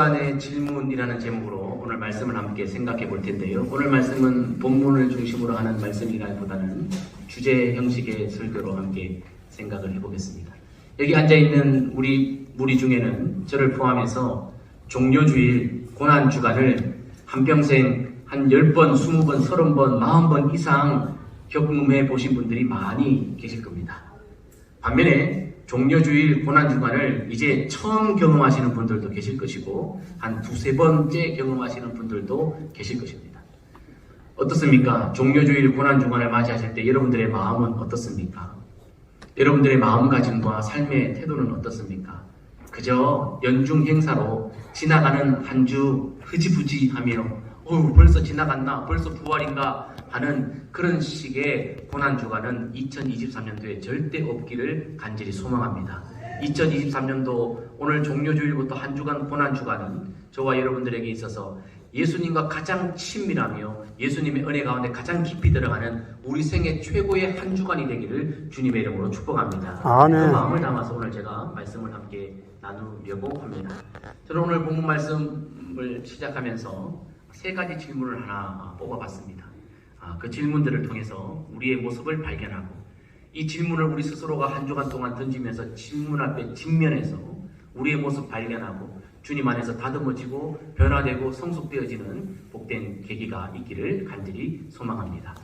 주간의 질문이라는 제목으로 오늘 말씀을 함께 생각해 볼 텐데요. 오늘 말씀은 본문을 중심으로 하는 말씀이라기보다는 주제 형식의 설교로 함께 생각을 해보겠습니다. 여기 앉아있는 우리 무리 중에는 저를 포함해서 종료주일, 고난주간을 한평생 한 10번, 20번, 30번, 40번 이상 경험해 보신 분들이 많이 계실 겁니다. 반면에 종료주일, 고난주간을 이제 처음 경험하시는 분들도 계실 것이고 한 두세 번째 경험하시는 분들도 계실 것입니다. 어떻습니까? 종료주일, 고난주간을 맞이하실 때 여러분들의 마음은 어떻습니까? 여러분들의 마음가짐과 삶의 태도는 어떻습니까? 그저 연중 행사로 지나가는 한 주 흐지부지하며 벌써 지나갔나? 벌써 부활인가? 하는 그런 식의 고난주간은 2023년도에 절대 없기를 간절히 소망합니다. 2023년도 오늘 종료주일부터 한 주간 고난주간은 저와 여러분들에게 있어서 예수님과 가장 친밀하며 예수님의 은혜 가운데 가장 깊이 들어가는 우리 생애 최고의 한 주간이 되기를 주님의 이름으로 축복합니다. 아멘. 그 마음을 담아서 오늘 제가 말씀을 함께 나누려고 합니다. 저는 오늘 본문 말씀을 시작하면서 세 가지 질문을 하나 뽑아봤습니다. 그 질문들을 통해서 우리의 모습을 발견하고 이 질문을 우리 스스로가 한 주간 동안 던지면서 질문 앞에 직면해서 우리의 모습 발견하고 주님 안에서 다듬어지고 변화되고 성숙되어지는 복된 계기가 있기를 간절히 소망합니다.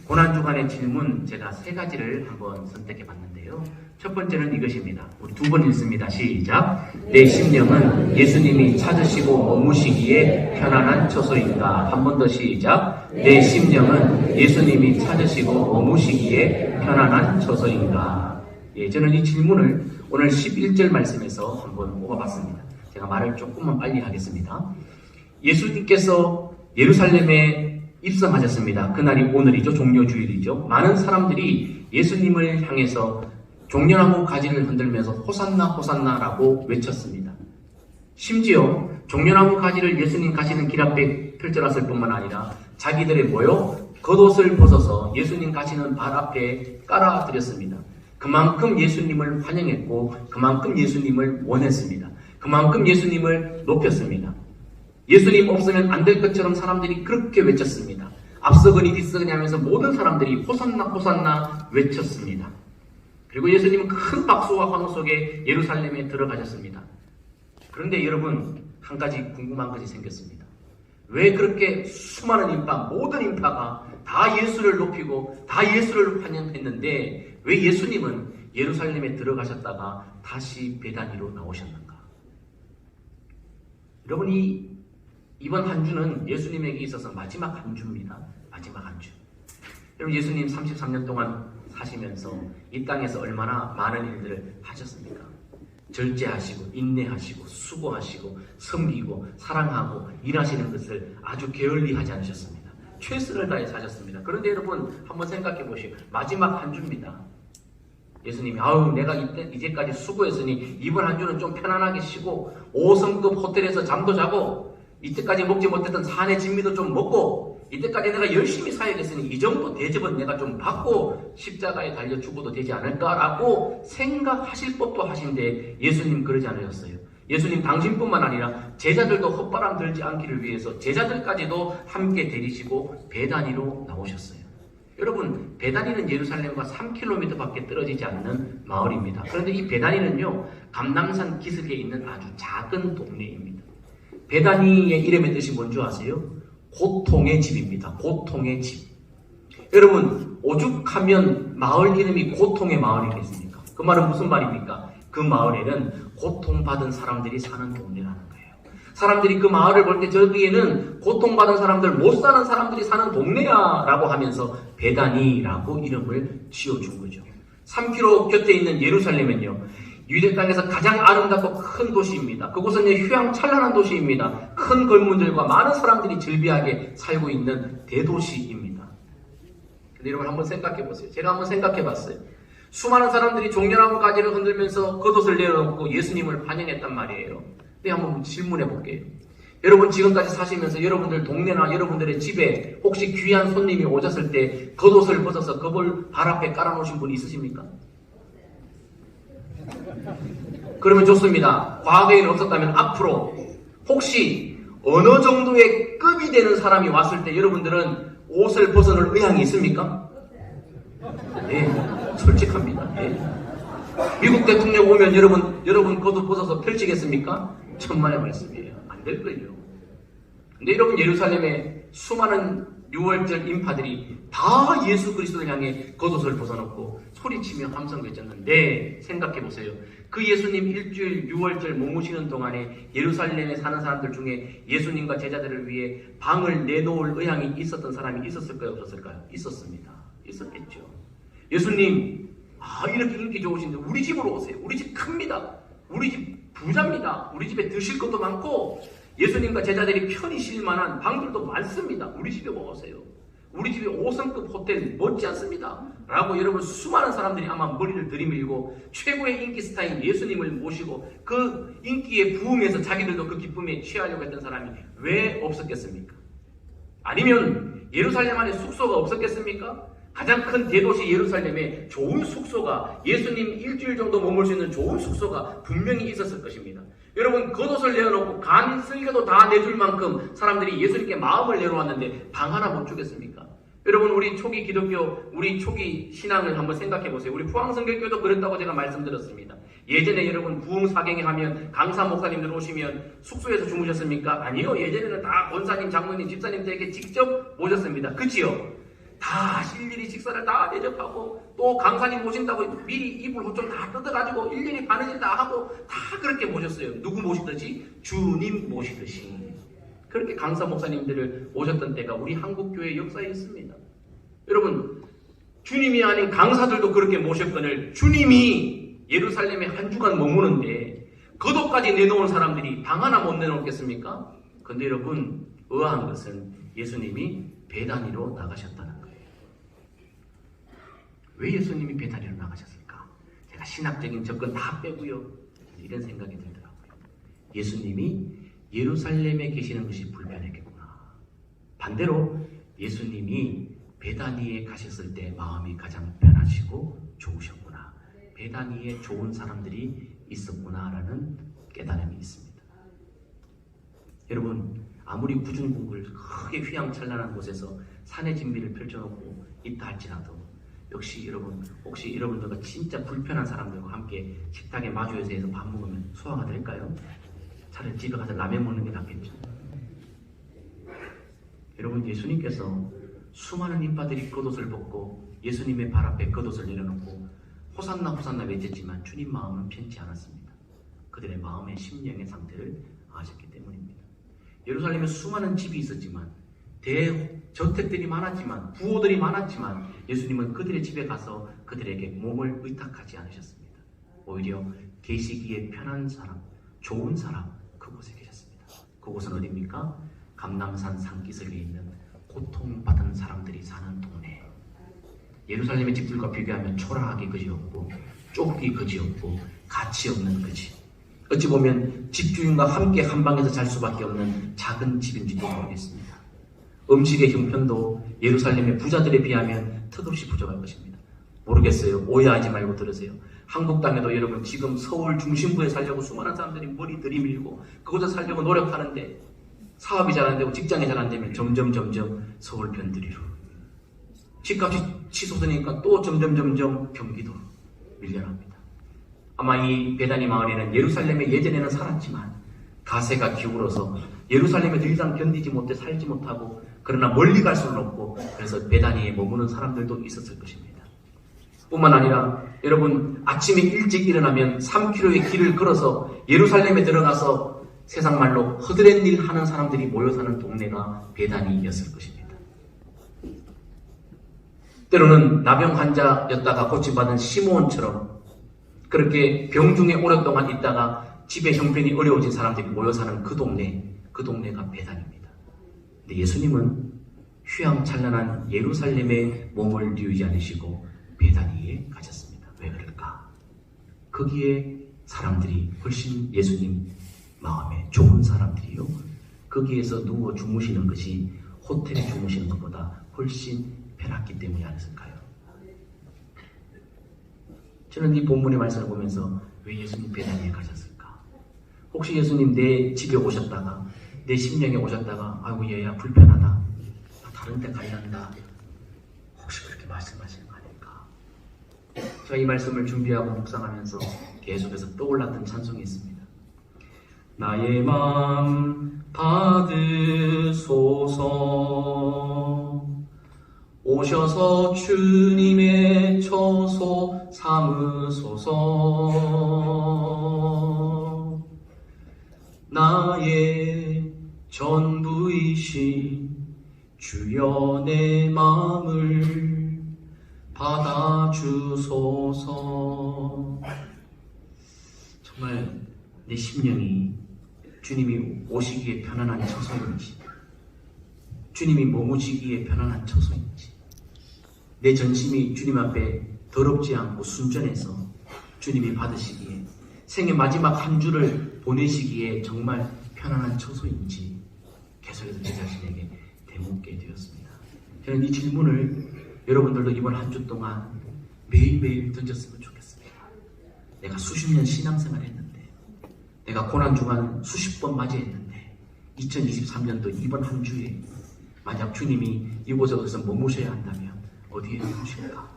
고난주간의 질문 제가 세 가지를 한번 선택해 봤는데요. 첫 번째는 이것입니다. 우리 두 번 읽습니다. 시작. 내 심령은 예수님이 찾으시고 머무시기에 편안한 처소인가. 한 번 더 시작. 내 심령은 예수님이 찾으시고 머무시기에 편안한 처소인가. 저는 이 질문을 오늘 11절 말씀에서 한번 뽑아봤습니다. 제가 말을 조금만 빨리 하겠습니다. 예수님께서 예루살렘에 입성하셨습니다. 그날이 오늘이죠. 종료주일이죠. 많은 사람들이 예수님을 향해서 종려나무 가지를 흔들면서 호산나 호산나라고 외쳤습니다. 심지어 종려나무 가지를 예수님 가시는 길 앞에 펼쳐놨을 뿐만 아니라 자기들의 겉옷을 벗어서 예수님 가시는 발 앞에 깔아드렸습니다. 그만큼 예수님을 환영했고 그만큼 예수님을 원했습니다. 그만큼 예수님을 높였습니다. 예수님 없으면 안 될 것처럼 사람들이 그렇게 외쳤습니다. 앞서거니 뒤서거니 하면서 모든 사람들이 호산나 호산나 외쳤습니다. 그리고 예수님은 큰 박수와 환호 속에 예루살렘에 들어가셨습니다. 그런데 여러분, 한 가지 궁금한 것이 생겼습니다. 왜 그렇게 수많은 인파, 모든 인파가 다 예수를 높이고 다 예수를 환영했는데 왜 예수님은 예루살렘에 들어가셨다가 다시 베다니로 나오셨는가? 여러분이 이번 한 주는 예수님에게 있어서 마지막 한 주입니다. 마지막 한 주. 여러분 예수님 33년 동안 사시면서 이 땅에서 얼마나 많은 일들을 하셨습니까? 절제하시고 인내하시고 수고하시고 섬기고 사랑하고 일하시는 것을 아주 게을리 하지 않으셨습니다. 최선을 다해 사셨습니다. 그런데 여러분 한번 생각해 보시오. 마지막 한 주입니다. 예수님이 내가 이제까지 수고했으니 이번 한 주는 좀 편안하게 쉬고 5성급 호텔에서 잠도 자고 이때까지 먹지 못했던 산의 진미도 좀 먹고 이때까지 내가 열심히 사역했으니 이 정도 대접은 내가 좀 받고 십자가에 달려 죽어도 되지 않을까라고 생각하실 법도 하신데 예수님 그러지 않으셨어요. 예수님 당신뿐만 아니라 제자들도 헛바람 들지 않기를 위해서 제자들까지도 함께 데리시고 베다니로 나오셨어요. 여러분 베다니는 예루살렘과 3km 밖에 떨어지지 않는 마을입니다. 그런데 이 베다니는요 감람산 기슭에 있는 아주 작은 동네입니다. 베다니의 이름의 뜻이 뭔지 아세요? 고통의 집입니다. 고통의 집. 여러분 오죽하면 마을 이름이 고통의 마을이겠습니까? 그 말은 무슨 말입니까? 그 마을에는 고통받은 사람들이 사는 동네라는 거예요. 사람들이 그 마을을 볼 때 저기에는 고통받은 사람들, 못 사는 사람들이 사는 동네야 라고 하면서 베다니라고 이름을 지어준 거죠. 3km 곁에 있는 예루살렘은요 유대 땅에서 가장 아름답고 큰 도시입니다. 그곳은 휘황찬란한 도시입니다. 큰 건물들과 많은 사람들이 즐비하게 살고 있는 대도시입니다. 근데 여러분 한번 생각해 보세요. 제가 한번 생각해 봤어요. 수많은 사람들이 종려나무 가지를 흔들면서 겉옷을 내려놓고 예수님을 환영했단 말이에요. 근데 한번 질문해 볼게요. 여러분 지금까지 사시면서 여러분들 동네나 여러분들의 집에 혹시 귀한 손님이 오셨을 때 겉옷을 벗어서 그걸 발 앞에 깔아놓으신 분이 있으십니까? 그러면 좋습니다. 과거에는 없었다면 앞으로 혹시 어느 정도의 급이 되는 사람이 왔을 때 여러분들은 옷을 벗어놓을 의향이 있습니까? 예, 솔직합니다. 예. 미국 대통령 오면 여러분 겉옷 벗어서 펼치겠습니까? 천만의 말씀이에요. 안 될걸요. 근데 여러분, 예루살렘에 수많은 6월절 인파들이 다 예수 그리스도를 향해 겉옷을 벗어놓고 소리치며 함성 외쳤는데, 생각해보세요. 그 예수님 일주일 6월절 머무시는 동안에 예루살렘에 사는 사람들 중에 예수님과 제자들을 위해 방을 내놓을 의향이 있었던 사람이 있었을까요? 없었을까요? 있었습니다. 있었겠죠. 예수님, 이렇게 인기 좋으신데 우리 집으로 오세요. 우리 집 큽니다. 우리 집 부자입니다. 우리 집에 드실 것도 많고 예수님과 제자들이 편히 쉴 만한 방들도 많습니다. 우리 집에 오세요. 우리 집에 5성급 호텔 못지 않습니다. 라고 여러분, 수많은 사람들이 아마 머리를 들이밀고 최고의 인기 스타인 예수님을 모시고 그 인기에 부응해서 자기들도 그 기쁨에 취하려고 했던 사람이 왜 없었겠습니까? 아니면 예루살렘 안에 숙소가 없었겠습니까? 가장 큰 대도시 예루살렘에 좋은 숙소가, 예수님 일주일 정도 머물 수 있는 좋은 숙소가 분명히 있었을 것입니다. 여러분, 겉옷을 내어놓고 간 쓸개도 다 내줄 만큼 사람들이 예수님께 마음을 내놓았는데 방 하나 못 주겠습니까? 여러분, 우리 초기 기독교, 우리 초기 신앙을 한번 생각해 보세요. 우리 포항성결교도 그랬다고 제가 말씀드렸습니다. 예전에 여러분 부흥사경에 하면 강사 목사님들 오시면 숙소에서 주무셨습니까? 아니요. 예전에는 다 권사님, 장로님, 집사님들에게 직접 모셨습니다. 그치요? 다 일일이 식사를 다 대접하고 또 강사님 모신다고 미리 이불 호좀 다 뜯어가지고 일일이 바느질 다 하고 다 그렇게 모셨어요. 누구 모시듯이? 주님 모시듯이. 그렇게 강사 목사님들을 모셨던 때가 우리 한국교회 역사에 있습니다. 여러분, 주님이 아닌 강사들도 그렇게 모셨거늘 주님이 예루살렘에 한 주간 머무는데 겉옷까지 내놓은 사람들이 방 하나 못 내놓겠습니까? 근데 여러분, 의아한 것은 예수님이 베다니로 나가셨다는 거예요. 왜 예수님이 베다니로 나가셨을까? 제가 신학적인 접근 다 빼고요, 이런 생각이 들더라고요. 예수님이 예루살렘에 계시는 것이 불편했겠구나. 반대로 예수님이 베다니에 가셨을 때 마음이 가장 편하시고 좋으셨구나. 베다니에 좋은 사람들이 있었구나라는 깨달음이 있습니다. 여러분, 아무리 구중궁궐 크게 휘황찬란한 곳에서 산의 진미를 펼쳐놓고 있다 할지라도 역시 여러분, 혹시 여러분들과 진짜 불편한 사람들과 함께 식탁에 마주해서 해서 밥 먹으면 소화가 될까요? 차라리 집에 가서 라면 먹는 게 낫겠죠. 여러분, 예수님께서 수많은 인파들이 겉옷을 벗고 예수님의 발 앞에 겉옷을 내려놓고 호산나 호산나 외쳤지만 주님 마음은 편치 않았습니다. 그들의 마음의 심령의 상태를 아셨기 때문입니다. 예루살렘에 수많은 집이 있었지만, 대저택들이 많았지만, 부호들이 많았지만 예수님은 그들의 집에 가서 그들에게 몸을 의탁하지 않으셨습니다. 오히려 계시기에 편한 사람, 좋은 사람, 그곳에 계셨습니다. 그곳은 어디입니까? 감람산 산기슭에 있는 고통받은 사람들이 사는 동네. 예루살렘의 집들과 비교하면 초라하기 그지없고 좁기 그지없고 가치 없는 그지. 어찌 보면 집주인과 함께 한 방에서 잘 수밖에 없는 작은 집인지도 모르겠습니다. 음식의 형편도 예루살렘의 부자들에 비하면 턱없이 부족할 것입니다. 모르겠어요. 오해하지 말고 들으세요. 한국 땅에도 여러분, 지금 서울 중심부에 살려고 수많은 사람들이 머리 들이밀고 그곳에 살려고 노력하는데 사업이 잘 안 되고 직장이 잘 안 되면 점점 서울 변두리로, 집값이 치솟으니까 또 점점 경기도로 밀려납니다. 아마 이 베다니 마을에는 예루살렘에 예전에는 살았지만 가세가 기울어서 예루살렘에 더 이상 견디지 못해 살지 못하고, 그러나 멀리 갈 수는 없고 그래서 베다니에 머무는 사람들도 있었을 것입니다. 뿐만 아니라 여러분, 아침에 일찍 일어나면 3km의 길을 걸어서 예루살렘에 들어가서 세상 말로 허드렛 일 하는 사람들이 모여 사는 동네가 베다니였을 것입니다. 때로는 나병 환자였다가 고침받은 시므온처럼 그렇게 병중에 오랫동안 있다가 집의 형편이 어려워진 사람들이 모여 사는 그 동네가 베다니입니다. 근데 예수님은 휘황찬란한 예루살렘에 몸을 뉘우지 않으시고 베다니에 가셨습니다. 왜 그럴까? 거기에 사람들이 훨씬 예수님 마음에 좋은 사람들이요, 거기에서 누워 주무시는 것이 호텔에 주무시는 것보다 훨씬 편했기 때문이 아니었을까요? 저는 이 본문의 말씀을 보면서 왜 예수님 베다니에 가셨을까? 혹시 예수님 내 집에 오셨다가 내 심령에 오셨다가 아이고 얘야 불편하다, 나 다른 데 갈란다, 혹시 그렇게 말씀하시는 거 아닐까? 제가 이 말씀을 준비하고 묵상하면서 계속해서 떠올랐던 찬송이 있습니다. 나의 마음 받으소서, 오셔서 주님의 처소 삼으소서. 나의 전부이신 주여 내 마음을 받아주소서. 정말 내 심령이 주님이 오시기에 편안한 처소인지, 주님이 머무시기에 편안한 처소인지, 내 전심이 주님 앞에 더럽지 않고 순전해서 주님이 받으시기에, 생의 마지막 한 주를 보내시기에 정말 편안한 처소인지 계속해서 제 자신에게 되묻게 되었습니다. 저는 이 질문을 여러분들도 이번 한 주 동안 매일매일 던졌으면 좋겠습니다. 내가 수십 년 신앙생활 했는데, 내가 고난주간 수십 번 맞이했는데 2023년도 이번 한 주에 만약 주님이 이곳에서 머무셔야 한다면 어디에 머무실까?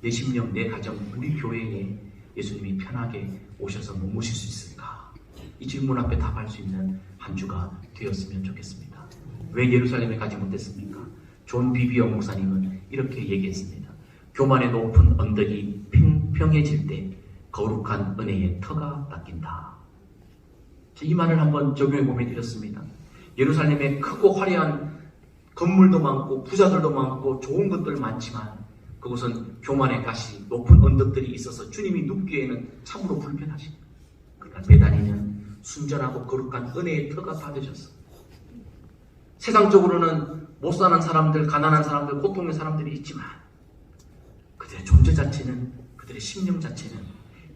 내 심령, 내 가정, 우리 교회에 예수님이 편하게 오셔서 머무실 수 있을까? 이 질문 앞에 답할 수 있는 한 주가 되었으면 좋겠습니다. 왜 예루살렘에 가지 못했습니까? 존 비비어 목사님은 이렇게 얘기했습니다. 교만의 높은 언덕이 평평해질 때 거룩한 은혜의 터가 닦인다. 이 말을 한번 적용해 보면 이렇습니다. 예루살렘에 크고 화려한 건물도 많고 부자들도 많고 좋은 것들 많지만 그곳은 교만의 가시, 높은 언덕들이 있어서 주님이 눕기에는 참으로 불편하십니다. 그러니까 매다니는 순전하고 거룩한 은혜의 터가 받으셨어. 세상적으로는 못 사는 사람들, 가난한 사람들, 고통의 사람들이 있지만 그들의 존재 자체는, 그들의 심령 자체는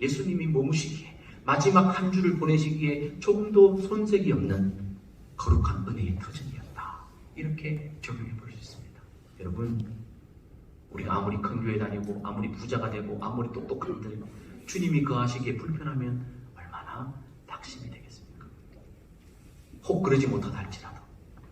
예수님이 머무시기에, 마지막 한 주를 보내시기에 조금도 손색이 없는 거룩한 은혜의 터전이었다. 이렇게 적용해 볼 수 있습니다. 여러분, 우리가 아무리 큰 교회 다니고 아무리 부자가 되고 아무리 똑똑한들 주님이 거하시기에 불편하면 얼마나 낙심이 되겠습니까? 혹 그러지 못하다 할지라도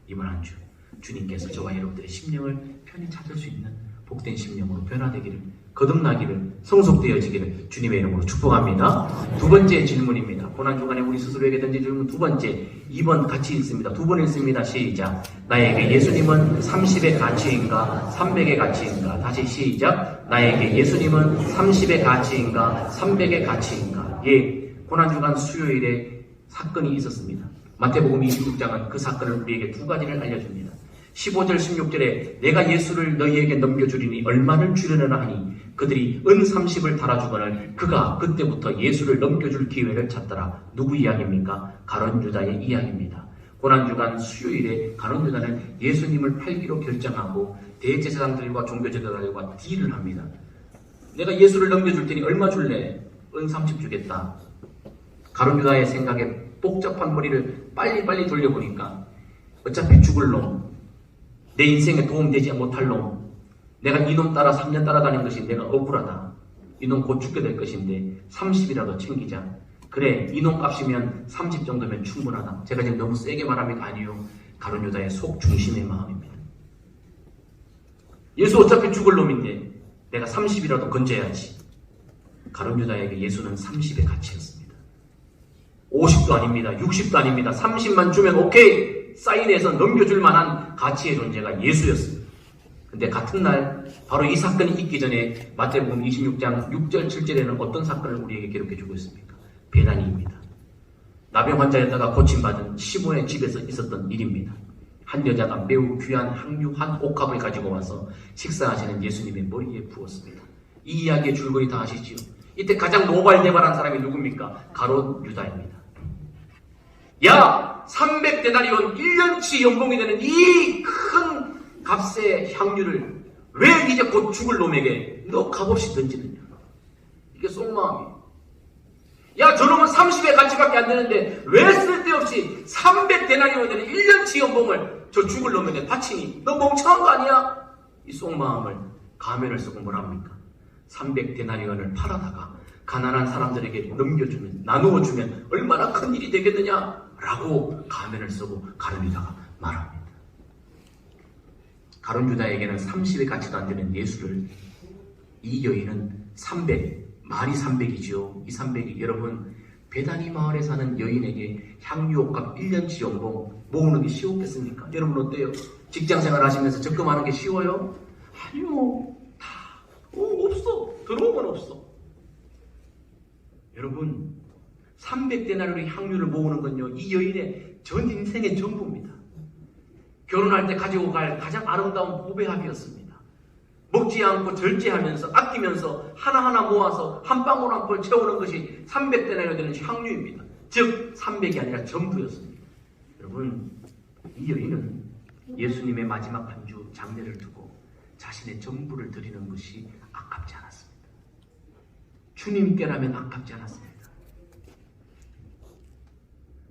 이번 한 주 주님께서 저와 여러분들의 심령을 편히 찾을 수 있는 복된 심령으로 변화되기를, 거듭나기를, 성숙되어지기를 주님의 이름으로 축복합니다. 두 번째 질문입니다. 고난주간에 우리 스스로에게 던진 질문 두 번째, 2번 같이 읽습니다. 두 번 읽습니다. 시작. 나에게 예수님은 30의 가치인가 300의 가치인가? 다시 시작. 나에게 예수님은 30의 가치인가 300의 가치인가? 예, 고난주간 수요일에 사건이 있었습니다. 마태복음 26장은 그 사건을 우리에게 두 가지를 알려줍니다. 15절 16절에 내가 예수를 너희에게 넘겨주리니 얼마를 주려느냐 하니 그들이 은 30을 달아주거늘 그가 그때부터 예수를 넘겨줄 기회를 찾더라. 누구 이야기입니까? 가룟 유다의 이야기입니다. 고난주간 수요일에 가룟 유다는 예수님을 팔기로 결정하고 대제사장들과 종교제도들과 딜을 합니다. 내가 예수를 넘겨줄 테니 얼마 줄래? 은 30 주겠다. 가룟 유다의 생각에 복잡한 머리를 빨리빨리 돌려보니까 어차피 죽을 놈, 내 인생에 도움되지 못할 놈, 내가 이놈 따라 3년 따라다닌 것이 내가 억울하다. 이놈 곧 죽게 될 것인데 30이라도 챙기자. 그래, 이놈 값이면 30 정도면 충분하다. 제가 지금 너무 세게 말합니까? 아니요. 가룟 유다의 속 중심의 마음입니다. 예수 어차피 죽을 놈인데 내가 30이라도 건져야지. 가룟 유다에게 예수는 30의 가치였습니다. 50도 아닙니다. 60도 아닙니다. 30만 주면 오케이! 사인해서 넘겨줄 만한 가치의 존재가 예수였습니다. 근데 같은 날 바로 이 사건이 있기 전에 마태복음 26장 6절 7절에는 어떤 사건을 우리에게 기록해 주고 있습니까? 베다니입니다. 나병 환자였다가 고침받은 시몬의 집에서 있었던 일입니다. 한 여자가 매우 귀한 향유 한 옥합을 가지고 와서 식사하시는 예수님의 머리에 부었습니다. 이 이야기의 줄거리 다 아시지요? 이때 가장 노발대발한 사람이 누굽니까? 가룟 유다입니다. 야! 300데나리온 1년치 연봉이 되는 이 큰 값의 향유를 왜 이제 곧 죽을 놈에게 너 값없이 던지느냐? 이게 속마음이에요. 야, 저놈은 30의 가치밖에 안 되는데 왜 쓸데없이 300데나리온 되는 1년치 연봉을 저 죽을 놈에게 바치니? 너 멍청한 거 아니야? 이 속마음을 가면을 쓰고 뭐랍니까? 300데나리온을 팔아다가 가난한 사람들에게 넘겨주면, 나누어주면 얼마나 큰 일이 되겠느냐라고 가면을 쓰고 가룟 유다가 말합니다. 가룟 유다에게는 30의 가치도 안 되는 예수를, 이 여인은 300, 말이 300이죠. 이 300이 여러분 베다니 마을에 사는 여인에게 향유옥값 1년치 연봉 모으는 게 쉬웠겠습니까? 여러분 어때요? 직장생활 하시면서 적금하는 게 쉬워요? 아니요. 다 없어. 들어온 건 없어. 여러분 300데나리온의 향유를 모으는 건요, 이 여인의 전 인생의 전부입니다. 결혼할 때 가지고 갈 가장 아름다운 보배합이었습니다. 먹지 않고 절제하면서 아끼면서 하나하나 모아서 한 방울 한 방울 채우는 것이 300데나리온 되는 향유입니다. 즉 300이 아니라 전부였습니다. 여러분 이 여인은 예수님의 마지막 안주 장례를 두고 자신의 전부를 드리는 것이 아깝지 않았습니다. 주님께라면 아깝지 않았습니다.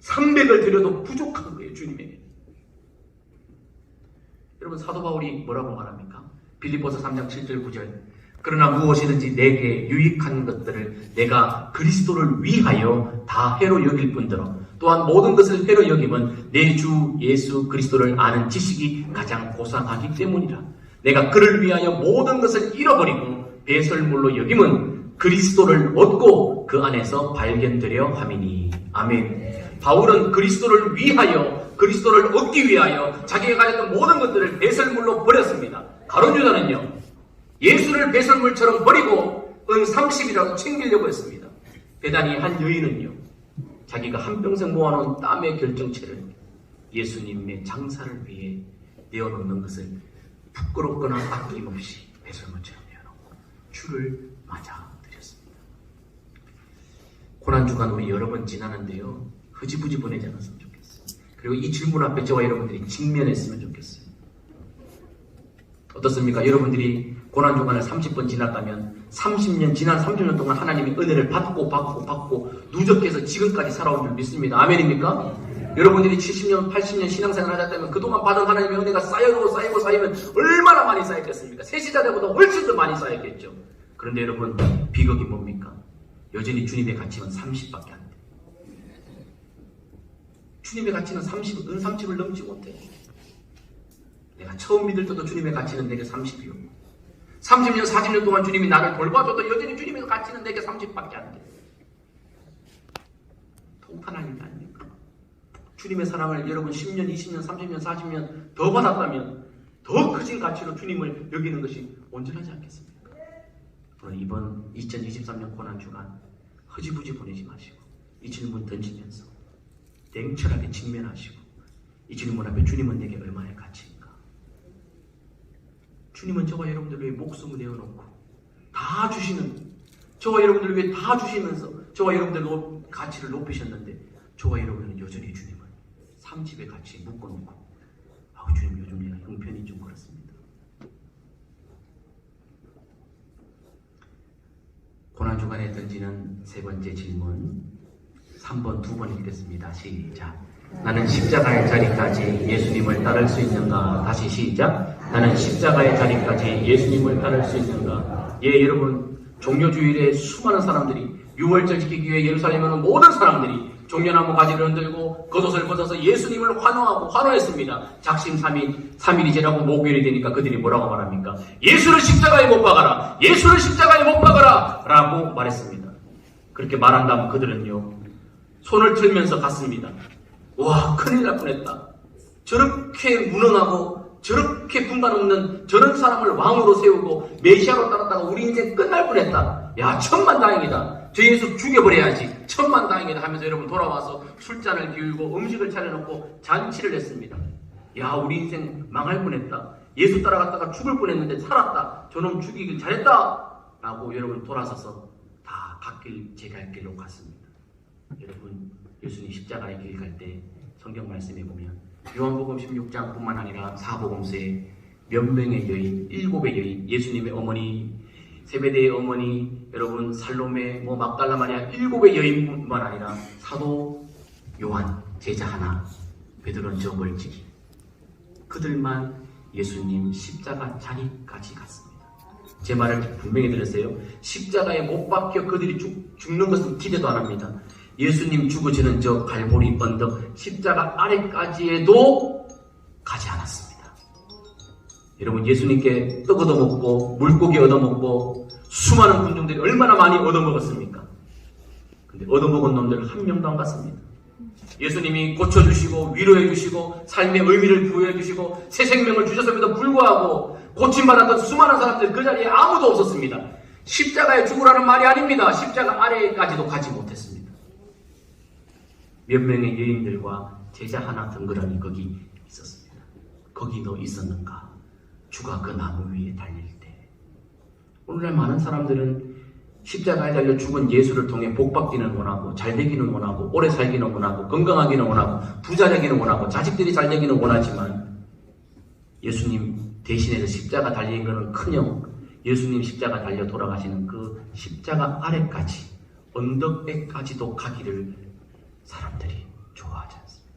300을 드려도 부족한 거예요, 주님에게. 여러분 사도 바울이 뭐라고 말합니까? 빌립보서 3장 7절 9절. 그러나 무엇이든지 내게 유익한 것들을 내가 그리스도를 위하여 다 해로 여길 뿐더러 또한 모든 것을 해로 여김은 내 주 예수 그리스도를 아는 지식이 가장 고상하기 때문이라. 내가 그를 위하여 모든 것을 잃어버리고 배설물로 여김은 그리스도를 얻고 그 안에서 발견되려 함이니. 아멘. 바울은 그리스도를 위하여, 그리스도를 얻기 위하여 자기가 가졌던 모든 것들을 배설물로 버렸습니다. 가룟 유다는요, 예수를 배설물처럼 버리고 은 30이라도 챙기려고 했습니다. 베다니 한 여인은요, 자기가 한평생 모아놓은 땀의 결정체를 예수님의 장사를 위해 내어놓는 것을 부끄럽거나 아낌없이 배설물처럼 내어놓고 주를 맞아드렸습니다. 고난주간 우리 여러 번 지나는데요, 흐지부지 보내지 않았으면 좋겠어요. 그리고 이 질문 앞에 저와 여러분들이 직면했으면 좋겠어요. 어떻습니까? 여러분들이 고난주간을 30번 지났다면 30년, 지난 30년 동안 하나님의 은혜를 받고 누적해서 지금까지 살아온 줄 믿습니다. 아멘입니까? 여러분들이 70년, 80년 신앙생활 하셨다면 그동안 받은 하나님의 은혜가 쌓이면 얼마나 많이 쌓였겠습니까? 새 시대 때보다 훨씬 더 많이 쌓였겠죠. 그런데 여러분, 비극이 뭡니까? 여전히 주님의 가치는 30밖에 안 돼요. 주님의 가치는 30을 넘지 못해요. 내가 처음 믿을 때도 주님의 가치는 내게 30이요. 30년, 40년 동안 주님이 나를 돌봐줘도 여전히 주님의 가치는 내게 30밖에 안 돼. 통탄할 일 아닙니까? 주님의 사랑을 여러분 10년, 20년, 30년, 40년 더 받았다면 더 크신 가치로 주님을 여기는 것이 온전하지 않겠습니까? 오늘 이번 2023년 고난주간 허지부지 보내지 마시고 이 질문 던지면서 냉철하게 직면하시고 이 질문 앞에 주님은 내게 얼마의 가치인가? 주님은 저와 여러분들 위해 목숨을 내어놓고 다 주시는, 저와 여러분들 위해 다 주시면서 저와 여러분들 가치를 높이셨는데 저와 여러분은 여전히 주님을 30의 가치에 묶어놓고 주님 요즘 내가 형편이 좀 그렇습니다. 고난주간에 던지는 세 번째 질문 3번 두 번 읽겠습니다. 시작. 나는 십자가의 자리까지 예수님을 따를 수 있는가? 다시 시작. 나는 십자가의 자리까지 예수님을 따를 수 있는가? 예, 여러분, 종료주일에 수많은 사람들이 6월절 지키기 위해 예루살렘에 오는 모든 사람들이 종려나무 가지를 흔들고 겉옷을 벗어서 예수님을 환호했습니다. 작심 3일이 지나고 목요일이 되니까 그들이 뭐라고 말합니까? 예수를 십자가에 못 박아라! 예수를 십자가에 못 박아라! 라고 말했습니다. 그렇게 말한 다음 그들은요, 손을 틀면서 갔습니다. 와, 큰일 날 뻔했다. 저렇게 무능하고 저렇게 분간 없는 저런 사람을 왕으로 세우고 메시아로 따랐다가 우리 인생 끝날 뻔했다. 야, 천만다행이다. 저 예수 죽여버려야지. 천만다행이다 하면서 여러분 돌아와서 술잔을 기울이고 음식을 차려놓고 잔치를 했습니다. 야, 우리 인생 망할 뻔했다. 예수 따라갔다가 죽을 뻔했는데 살았다. 저놈 죽이길 잘했다. 라고 여러분 돌아서서 다 제 갈 길로 갔습니다. 여러분, 예수님 십자가의 길 갈 때 성경 말씀에 보면 요한복음 16장뿐만 아니라 사복음서에 몇 명의 여인, 7의 여인, 예수님의 어머니, 세베대의 어머니, 여러분 살로메, 막달라 마리아 7의 여인뿐만 아니라 사도 요한, 제자 하나, 베드로는 저 멀찍이, 그들만 예수님 십자가 자리까지 갔습니다. 제 말을 분명히 들으세요. 십자가에 못 박혀 그들이 죽는 것은 기대도 안 합니다. 예수님 죽으시는 저 갈보리 언덕 십자가 아래까지에도 가지 않았습니다. 여러분, 예수님께 떡 얻어먹고 물고기 얻어먹고 수많은 군중들이 얼마나 많이 얻어먹었습니까? 근데 얻어먹은 놈들 한 명도 안 갔습니다. 예수님이 고쳐주시고 위로해주시고 삶의 의미를 부여해주시고 새 생명을 주셨음에도 불구하고 고침받았던 수많은 사람들 그 자리에 아무도 없었습니다. 십자가에 죽으라는 말이 아닙니다. 십자가 아래까지도 가지 못했습니다. 몇 명의 여인들과 제자 하나 덩그러니 거기 있었습니다. 거기 너 있었는가? 주가 그 나무 위에 달릴 때. 오늘날 많은 사람들은 십자가에 달려 죽은 예수를 통해 복받기는 원하고 잘되기는 원하고 오래 살기는 원하고 건강하기는 원하고 부자 되기는 원하고 자식들이 잘 되기는 원하지만 예수님 대신해서 십자가 달린 것은 커녕 예수님 십자가 달려 돌아가시는 그 십자가 아래까지 언덕에까지도 가기를 사람들이 좋아하지 않습니다.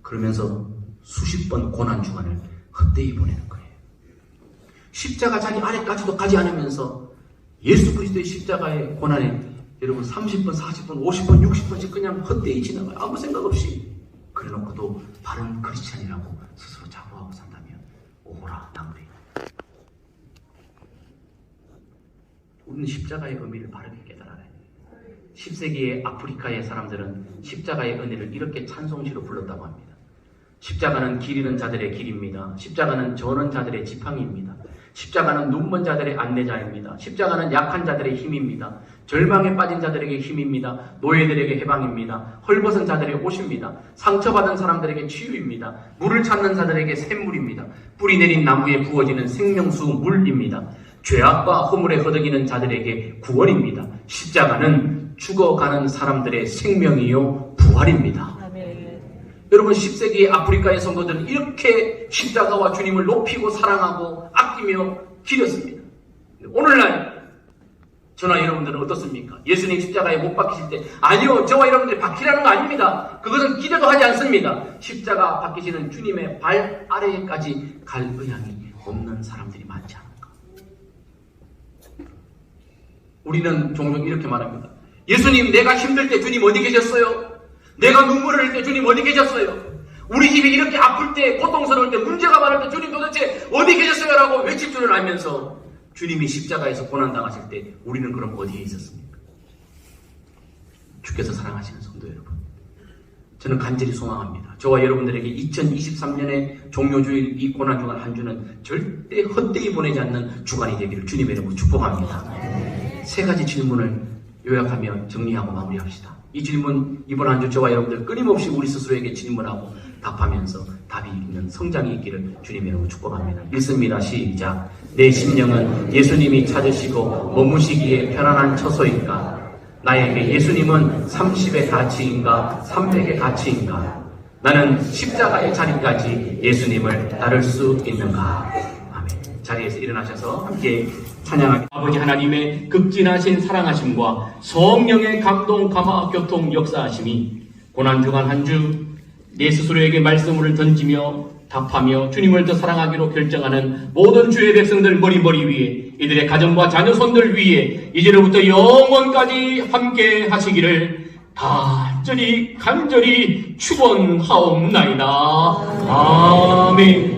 그러면서 수십 번 고난 주간을 헛되이 보내는 거예요. 십자가 자리 아래까지도 가지 않으면서 예수 그리스도의 십자가의 고난에 여러분 30분, 40분, 50분, 60분씩 그냥 헛되이 지나가요. 아무 생각 없이. 그래놓고도 바른 크리스찬이라고 스스로 자부하고 산다면 오호라 나무리. 우리는 십자가의 의미를 바르게 깨달아야 해요. 10세기의 아프리카의 사람들은 십자가의 은혜를 이렇게 찬송시로 불렀다고 합니다. 십자가는 길 잃은 자들의 길입니다. 십자가는 저는 자들의 지팡이입니다. 십자가는 눈먼 자들의 안내자입니다. 십자가는 약한 자들의 힘입니다. 절망에 빠진 자들에게 힘입니다. 노예들에게 해방입니다. 헐벗은 자들의 옷입니다. 상처받은 사람들에게 치유입니다. 물을 찾는 자들에게 샘물입니다. 뿌리 내린 나무에 부어지는 생명수 물입니다. 죄악과 허물에 허덕이는 자들에게 구원입니다. 십자가는 죽어가는 사람들의 생명이요 부활입니다. 여러분 10세기의 아프리카의 성도들은 이렇게 십자가와 주님을 높이고 사랑하고 아끼며 기렸습니다. 오늘날 저나 여러분들은 어떻습니까? 예수님 십자가에 못 박히실 때 아니요 저와 여러분들이 박히라는 거 아닙니다. 그것은 기대도 하지 않습니다. 십자가 박히시는 주님의 발 아래까지 갈 의향이 없는 사람들이 많지 않은가. 우리는 종종 이렇게 말합니다. 예수님 내가 힘들 때 주님 어디 계셨어요? 내가 눈물을 흘릴 때 주님 어디 계셨어요? 우리 집이 이렇게 아플 때 고통스러울 때 문제가 많을 때 주님 도대체 어디 계셨어요? 라고 외칠 줄을 알면서 주님이 십자가에서 고난당하실 때 우리는 그럼 어디에 있었습니까? 주께서 사랑하시는 성도 여러분, 저는 간절히 소망합니다. 저와 여러분들에게 2023년의 종료주일 이 고난주간 한 주는 절대 헛되이 보내지 않는 주간이 되기를 주님의 이름으로 축복합니다. 세 가지 질문을 요약하며 정리하고 마무리합시다. 이 질문 이번 한 주 저와 여러분들 끊임없이 우리 스스로에게 질문하고 답하면서 답이 있는 성장이 있기를 주님의 이름으로 축복합니다. 읽습니다. 시작. 내 심령은 예수님이 찾으시고 머무시기에 편안한 처소인가? 나에게 예수님은 30의 가치인가 300의 가치인가? 나는 십자가의 자리까지 예수님을 따를 수 있는가? 아멘. 자리에서 일어나셔서 함께 찬양하기. 아버지 하나님의 극진하신 사랑하심과 성령의 감동, 감화, 교통, 역사하심이 고난주간 한 주 내 스스로에게 말씀을 던지며 답하며 주님을 더 사랑하기로 결정하는 모든 주의 백성들 머리 위에 이들의 가정과 자녀 손들 위에 이제로부터 영원까지 함께 하시기를 간절히 축원하옵나이다. 아멘.